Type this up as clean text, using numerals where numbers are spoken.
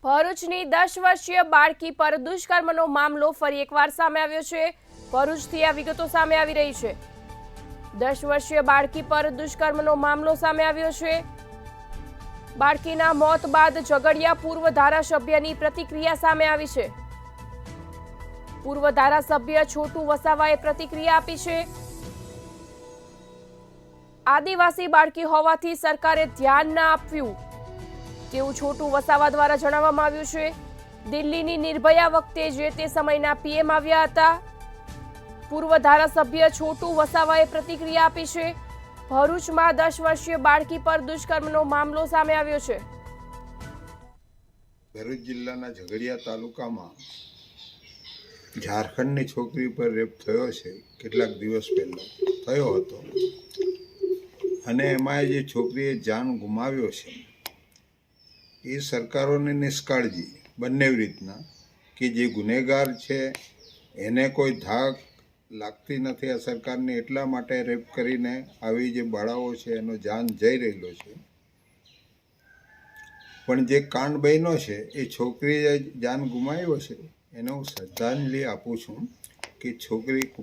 ભરૂચની 10 વર્ષીય બાળકી પર દુષ્કર્મનો મામલો ફરી એકવાર સામે આવ્યો છે। ભરૂચથી આ વિગતો સામે આવી રહી છે। 10 વર્ષીય બાળકી પર દુષ્કર્મનો મામલો સામે આવ્યો છે। બાળકીના મોત બાદ ઝઘડિયા પૂર્વ ધારાસભ્યની પ્રતિક્રિયા સામે આવી છે। પૂર્વ ધારાસભ્ય છોટુ વસાવાએ પ્રતિક્રિયા આપી છે। આદિવાસી બાળકી હોવાથી સરકારે ધ્યાન ન આપ્યું તેવું છોટુ વસાવા દ્વારા જણાવવામાં આવ્યું છે। દિલ્હીની નિર્ભયા વખતે જે તે સમયના પીએમ આવ્યા હતા। પૂર્વ ધારાસભ્ય છોટુ વસાવાએ પ્રતિક્રિયા આપી છે। ભરૂચમાં 10 વર્ષીય બાળકી પર દુષ્કર્મનો મામલો સામે આવ્યો છે। ભરૂચ જિલ્લાના ઝઘડિયા તાલુકામાં ઝારખંડની છોકરી પર રેપ થયો છે। કેટલાક દિવસ પહેલા થયો હતો અને એમાં જે છોકરીએ જાન ગુમાવ્યો છે એ સરકારોની નિષ્કાળજી બંને રીતના કે જે ગુનેગાર છે એને કોઈ ધાક લાગતી નથી આ સરકારની, એટલા માટે રેપ કરીને આવી જે બાળાઓ છે એનો જાન જઈ રહેલો છે। પણ જે કાંડ બન્યો છે એ છોકરીએ જાન ગુમાવ્યો છે એને હું શ્રદ્ધાંજલિ આપું છું કે છોકરી